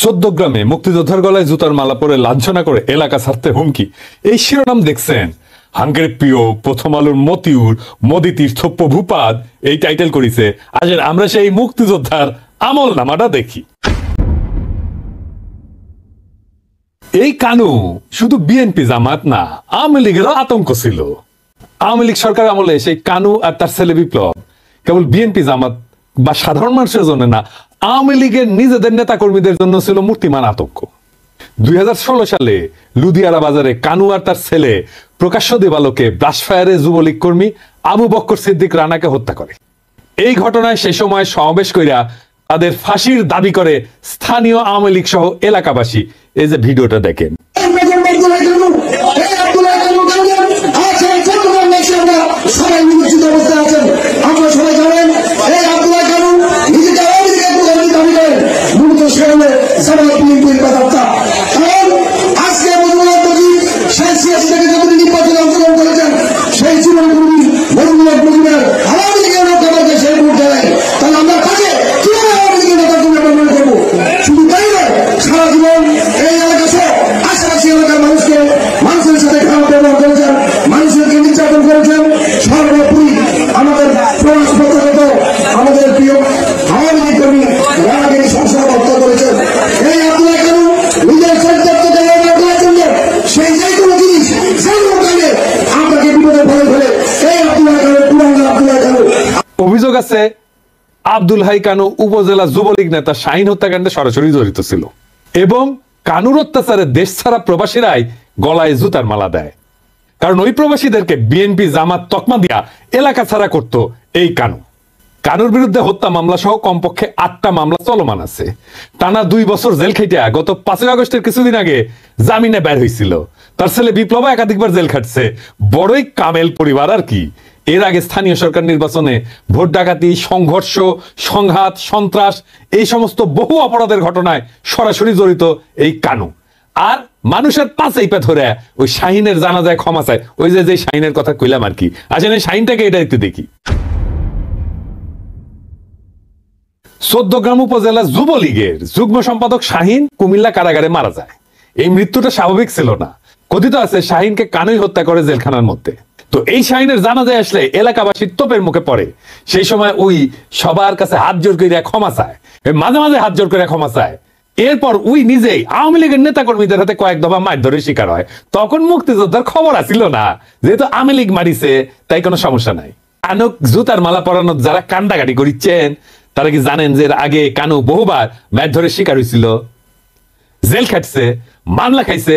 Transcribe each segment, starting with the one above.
চৌদ্দগ্রামে মুক্তিযোদ্ধার গলায় জুতার মালা পরে লাঞ্ছনা করে এলাকা ছাড়তে হুমকি, এই শিরোনাম দেখছেন? হাঙ্গের প্রিয় প্রথম আলোর মতিউর মোদি তীর্থপ্য ভূপাদ এই টাইটেল করেছে। আসেন আমরা সেই মুক্তিযোদ্ধার আমল নামাটা দেখি। এই কানু শুধু বিএনপি জামাত না, আওয়ামী লীগেরও আতঙ্ক ছিল। আওয়ামী লীগ সরকার আমলে সেই কানু আর তার ছেলে বিপ্লব কেবল বিএনপি জামাত বা সাধারণ মানুষের জন্য না, আওয়ামী লীগের নিজেদের নেতা কর্মীদের জন্য ছিল মূর্তিমান আতঙ্ক। 2016 সালে লুধিয়ারা বাজারে কানু আর তার ছেলে প্রকাশ্য দেবালোকে ব্রাশফায়ারে যুবলীগ কর্মী আবু বক্কর সিদ্দিক রানাকে হত্যা করে। এই ঘটনায় সে সময় সমাবেশ কইরা তাদের ফাঁসির দাবি করে স্থানীয় আওয়ামী লীগ সহ এলাকাবাসী। এই যে ভিডিওটা দেখেন। অভিযোগ আছে আব্দুল হাই কানু উপজেলা যুবলীগ নেতা শাহিন হত্যাকাণ্ডে সরাসরি জড়িত ছিল এবং কানুর অত্যাচারে দেশ ছাড়া প্রবাসীরাই গলায় জুতার মালা দেয়। কারণ ওই প্রবাসীদেরকে বিএনপি জামাত তকমা দিয়া এলাকা ছাড়া করত এই কানু। কানুর বিরুদ্ধে হত্যা মামলা সহ কমপক্ষে 8টা মামলা চলমান আছে। টানা 2 বছর জেল খেটে গত 5 আগস্টের কিছুদিন আগে জামিনে বের হয়েছিল। তার ছেলে বিপ্লব একাধিকবার জেল খাটছে। বড়ই কামেল পরিবার আর কি। এর আগে স্থানীয় সরকার নির্বাচনে ভোট ডাকাতি, সংঘর্ষ, সংঘাত, সন্ত্রাস এই সমস্ত বহু অপরাধের ঘটনায় সরাসরি জড়িত এই কানু। আর মানুষের পাশেই পা ধরে ওই শাহিনের জানাজায় ক্ষমা চায়। ওই যে শাহিনের কথা কইলাম আর কি। আসলে এই শাহিনটাকে এটা একটু দেখি। চৌদ্দগ্রাম উপজেলা যুবলীগের যুগ্ম সম্পাদক শাহিন কুমিল্লা কারাগারে মারা যায়। এই মৃত্যুটা স্বাভাবিক ছিল না। কথিত আছে শাহিনকে কানুই হত্যা করে জেলখানার মধ্যে। তো এই শাহিনের জানাজায় আসলে এলাকাবাসীর তোপের মুখে পড়ে। সেই সময় ওই সবার কাছে হাত জোর করে ক্ষমা চায়, মাঝে মাঝে হাত জোর করে ক্ষমা চায়। এরপর ওই নিজেই আওয়ামী লীগের নেতা কর্মীদের হাতে কয়েক দফা মারধরের শিকার হয়। তখন মুক্তিযোদ্ধার খবর আসিল না, যেহেতু আওয়ামী লীগ মারিছে তাই কোনো সমস্যা নাই। কানুক জুতার মালা পরানো যারা কান্দাকাটি করিচ্ছেন তারা কি জানেন যে এর আগে কানু বহুবার মারধরের শিকার হয়েছিল, জেল খাটছে, মামলা খাইছে।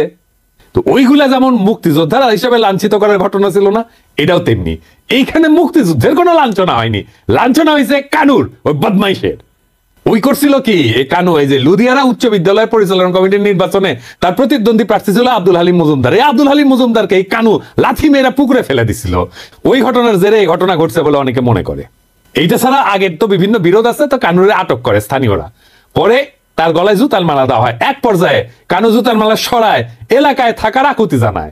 তো ওইগুলা যেমন মুক্তিযোদ্ধারা হিসাবে লাঞ্ছিত করার ঘটনা ছিল না, এটাও তেমনি। এইখানে মুক্তিযুদ্ধের কোনো লাঞ্ছনা হয়নি, লাঞ্ছনা হয়েছে কানুর ওই বদমাইশের। ওই করছিল কি এই কানু, এই যে লুধিয়ারা উচ্চ বিদ্যালয় পরিচালনা কমিটির নির্বাচনে তার প্রতিদ্বন্দ্বী প্রার্থী ছিল আব্দুল হালিম মজুমদার। এই আব্দুল হালিম মজুমদারকে এই কানু লাথি মেয়েরা পুকুরে ফেলে দিছিল। ওই ঘটনার জেরে এই ঘটনা ঘটছে বলে অনেকে মনে করে। এইটা ছাড়া আগের তো বিভিন্ন বিরোধ আছে, তো কানুরে আটক করে স্থানীয়রা। পরে তার গলায় জুতার মালা দেওয়া হয়। এক পর্যায়ে কানু জুতার মালা সরায় এলাকায় থাকার আকুতি জানায়।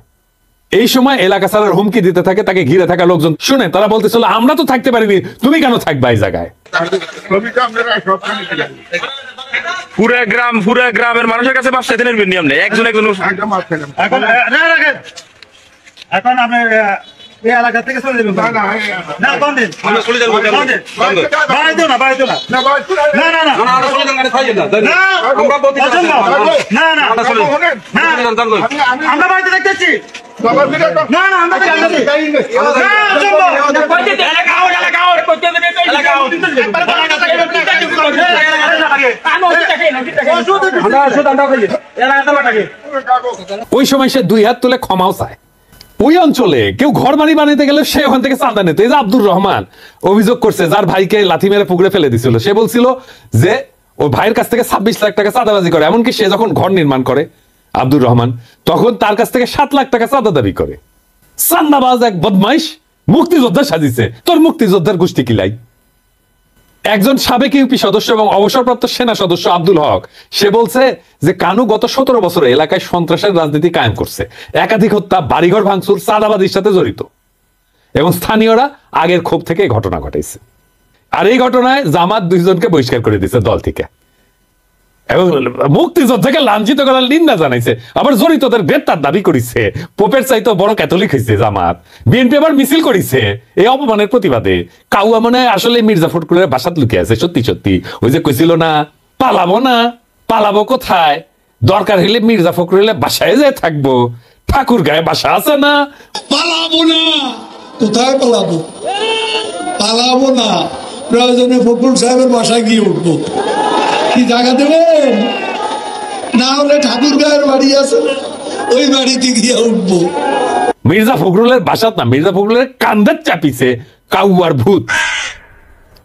এই সময় এলাকা ছাড়ার হুমকি দিতে থাকে। তাকে ঘিরে থাকা লোকজন শুনে তারা বলতেছিল, আমরা তো থাকতে পারিনি, তুমি কেন থাকবা এই জায়গায়? পুরা গ্রামের মানুষের কাছে 5 দিনের নিয়ম নেই। একজন এখন আপনি এই এলাকা থেকে চলে যাবেন। না কোন দিন আমরা চলে যাব। বাইরে না বাইরে না না না না আমরা চলে যাবেন। না আমরা বলতে না না আমরা চলে না আমরা বাইরে দেখতেছি। না না আমরা দেখতেছি। ওই সময় সে 2 হাত তুলে ক্ষমাও চায়। ওই অঞ্চলে কেউ ঘর বাড়ি বানাইতে গেলে সে ওখান থেকে চাঁদা নিত। এই যে আব্দুর রহমান অভিযোগ করছে, যার ভাইকে লাথি মেরে পুকুরে ফেলে দিছিল, সে বলছিল যে ওই ভাইয়ের কাছ থেকে 26 লাখ টাকা চাঁদাবাজি করে। এমনকি সে যখন ঘর নির্মাণ করে আব্দুর রহমান, তখন তার কাছ থেকে 7 লাখ টাকা চাঁদা দাবি করে। চাঁদাবাজ এক বদমাইশ মুক্তিযোদ্ধা সাজিছে। তোর মুক্তিযোদ্ধার গোষ্ঠী কিলাই। একজন সাবেক ইউপি সদস্য এবং অবসরপ্রাপ্ত সেনা সদস্য আব্দুল হক সে বলছে যে কানু গত 17 বছর এলাকায় সন্ত্রাসের রাজনীতি কায়েম করছে, একাধিক হত্যা, বাড়িঘর ভাঙচুর, চাঁদাবাজির সাথে জড়িত এবং স্থানীয়রা আগের ক্ষোভ থেকে ঘটনা ঘটাইছে। আর এই ঘটনায় জামাত 2 জনকে বহিষ্কার করে দিয়েছে দল থেকে। এবং মুক্তিযোদ্ধাকে লাঞ্ছিত করার নিন্দা জানাইছে, আবার জড়িতদের গ্রেপ্তার দাবি করেছে। পোপের চাইতে বড় ক্যাথলিক হয়েছে জামাত। বিএনপি আবার মিছিল করেছে এই অপমানের প্রতিবাদে। কাউয়া মনে হয় আসলে মির্জা ফখরুলের বাসাত লুকিয়ে আছে। সত্যি সত্যি ওই যে কইছিল না, পালাবো না, পালাবো কোথায়, দরকার হলে মির্জা ফখরুলের বাসায় যায় থাকবো, ঠাকুর গায়ে বাসা আছে না। পালাবো না, কোথায় পালাবো? পালাবো না, প্রয়োজনে ফখরুল সাহেবের বাসায় গিয়ে উঠবো। কি জায়গা দেবেন? না হলে ঠাকুর গায়ের বাড়ি আছে, ওই বাড়িতে গিয়ে উঠবো। মির্জা ফখরুলের বাসাত না, মির্জা ফখরুলের কান্দার চাপিছে কাউয়ার ভূত।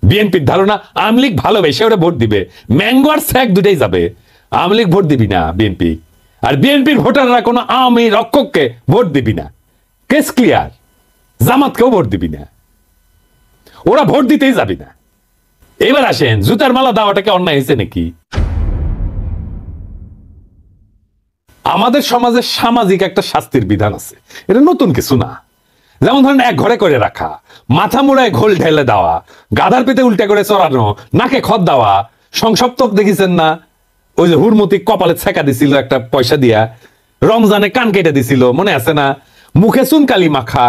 বিএনপির ধারণা আওয়ামী লীগ ভালোবেসে ওরা ভোট দিবে, ম্যাঙ্গো আর স্যাক দুটাই যাবে। আওয়ামী লীগ ভোট দিবি না বিএনপি, আর বিএনপির ভোটাররা কোনো আওয়ামী রক্ষককে ভোট দিবি না। Case clear. জামাতকেও ভোট দিবি না, ওরা ভোট দিতেই যাবি না। এবার আসেন, জুতার মালা দেওয়াটাকে অন্যায় হয়েছে নাকি? আমাদের সমাজে সামাজিক একটা শাস্তির বিধান আছে, এটা নতুন কিছু না। যেমন ধরেন এক ঘরে করে রাখা, মাথা মুড়ায় ঘোল ঢেলে দেওয়া, গাধার পেতে উল্টে করে চড়ানো, নাকে খত দেওয়া। সংসপ্তক দেখেছেন না, ওই যে হুড়মতি কপালে ছেঁকা দিছিল একটা পয়সা দিয়া, রমজানে কান কেটে দিছিল, মনে আছে না? মুখে চুনকালি মাখা।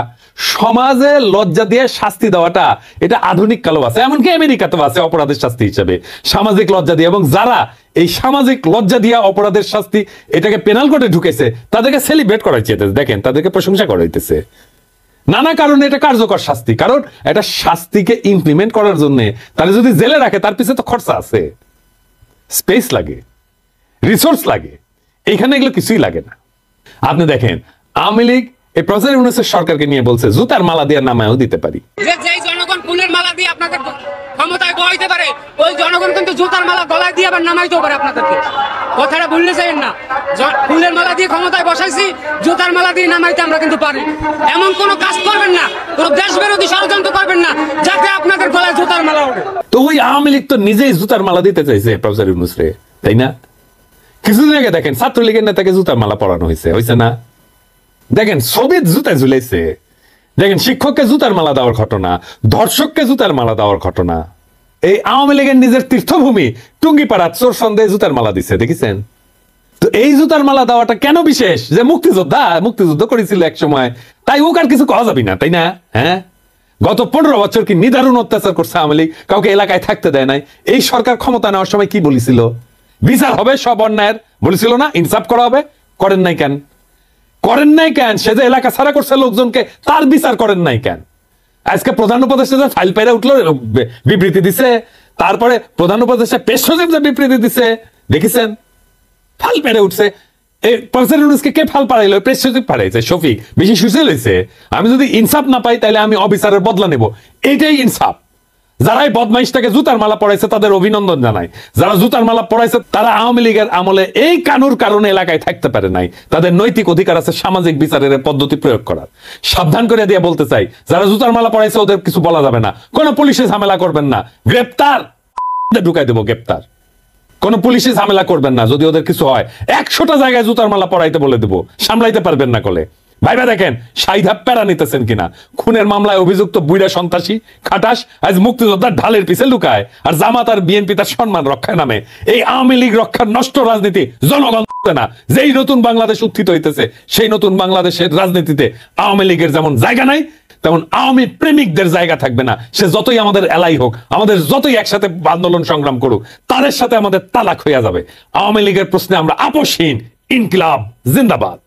সমাজে লজ্জা দিয়ে শাস্তি দেওয়াটা এটা আধুনিক কালো আছে, এমনকি আমেরিকাতেও আছে অপরাধের শাস্তি হিসেবে সামাজিক লজ্জা দিয়ে। এবং যারা এই সামাজিক লজ্জা দিয়া অপরাধের শাস্তি এটাকে পেনাল কোর্টে ঢুকেছে তাদেরকে সেলিব্রেট করাইছে, দেখেন তাদেরকে প্রশংসা করাইতেছে। নানা কারণে এটা কার্যকর শাস্তি, কারণ এটা শাস্তিকে ইমপ্লিমেন্ট করার জন্য তাহলে যদি জেলে রাখে তার পিছনে তো খরচা আছে, স্পেস লাগে, রিসোর্স লাগে। এখানে এগুলো কিছুই লাগে না। আপনি দেখেন আওয়ামী লীগ এই প্রফেসর ইউনূসের সরকারকে নিয়ে বলছে জুতার মালা দিয়ে নামায়ও দিতে পারি। যেই জনগণ ফুলের মালা দিয়ে আপনাদের ক্ষমতায় বহাইতে পারে, ওই জনগণ কিন্তু জুতার মালা গলায় দিয়ে আবার নামাইতেও পারে আপনাদেরকে। কথাটা ভুললে যাবেন না। ফুলের মালা দিয়ে ক্ষমতায় বসাইছি, জুতার মালা দিয়ে নামাইতে আমরা কিন্তু পারি। এমন কোনো কাজ করবেন না, কোনো দেশ বিরোধী ষড়যন্ত্র করবেন না যাতে আপনাদের গলায় জুতার মালা ওঠে। তো ওই আওয়ামী লীগ তো নিজেই জুতার মালা দিতে চাইছে প্রফেসর ইউনূস রে, তাই না? কিছুদিন আগে দেখেন ছাত্রলীগের নেতাকে জুতার মালা পরানো হয়েছে না? দেখেন ছবির জুতায় ঝুলাইছে। দেখেন শিক্ষককে জুতার মালা দেওয়ার ঘটনা, ধর্ষককে জুতার মালা দেওয়ার ঘটনা। এই আওয়ামী লীগের নিজের তীর্থভূমি টুঙ্গিপাড়া চোর সন্দেহে জুতার মালা দিচ্ছে, দেখেছেন? তো এই জুতার মালা দেওয়াটা কেন বিশেষ? যে মুক্তিযুদ্ধ করেছিল এক সময়, তাই ও আর কিছু কওয়া যাবে না, তাই না? হ্যাঁ, গত 15 বছর কি নিদারুণ অত্যাচার করছে আওয়ামী লীগ, কাউকে এলাকায় থাকতে দেয় নাই। এই সরকার ক্ষমতা নেওয়ার সময় কি বলেছিল? বিচার হবে সব অন্যায়ের, বলেছিল না? ইনসাফ করা হবে। করেন নাই কেন? সে যে এলাকা ছাড়া করছে লোকজনকে, তার বিচার করেন নাই কেন? আজকে প্রধান উপদেষ্টা যে ফাইল পাইরা উঠলো, বিবৃতি দিছে, তারপরে প্রধান উপদেষ্টা পেশ সচিব যে বিবৃতি দিছে, দেখেছেন? ফাল পেরে উঠছে। এই প্রফেসর ইউনূসকে কে ফাল পাড়াইলো? প্রেস সচিব পাড়াইছে, শফিক। বেশি সুশীল হয়েছে। আমি যদি ইনসাফ না পাই তাহলে আমি অফিসারের বদলা নেব, এইটাই ইনসাফ। যারা এই বদমাইশটাকে জুতার মালা পড়াইছে তাদের অভিনন্দন জানাই। যারা জুতার মালা পড়াইছে তারা আওয়ামী লীগের আমলে এই কানুর কারণে এলাকায় থাকতে পারে নাই। তাদের নৈতিক অধিকার আছে সামাজিক বিচারের পদ্ধতি প্রয়োগ করার। সাবধান করে দিয়ে বলতে চাই, যারা জুতার মালা পড়াইছে ওদের কিছু বলা যাবে না। কোন পুলিশে ঝামেলা করবেন না, গ্রেপ্তার ঢুকাই দেবো, গ্রেপ্তার। কোন পুলিশে ঝামেলা করবেন না, যদি ওদের কিছু হয় 100টা জায়গায় জুতার মালা পড়াইতে বলে দেবো, সামলাইতে পারবেন না কলে। ভাইবা দেখেন শাহিদা প্যারা নিতেছেন কিনা। খুনের মামলায় অভিযুক্ত বুইড়া সন্ত্রাসী খাটাস আজ মুক্তিযোদ্ধার ঢালের পিছে লুকায়, আর জামাত আর বিএনপি তার সম্মান রক্ষায় নামে। এই আওয়ামী লীগ রক্ষার নষ্ট রাজনীতি জনগণ না। যেই নতুন বাংলাদেশ উত্থিত হইতেছে সেই নতুন বাংলাদেশের রাজনীতিতে আওয়ামী লীগের যেমন জায়গা নাই, তেমন আওয়ামী প্রেমিকদের জায়গা থাকবে না। সে যতই আমাদের এলাই হোক, আমাদের যতই একসাথে আন্দোলন সংগ্রাম করুক, তাদের সাথে আমাদের তালাক হইয়া যাবে। আওয়ামী লীগের প্রশ্নে আমরা আপোষহীন। ইনকিলাব জিন্দাবাদ।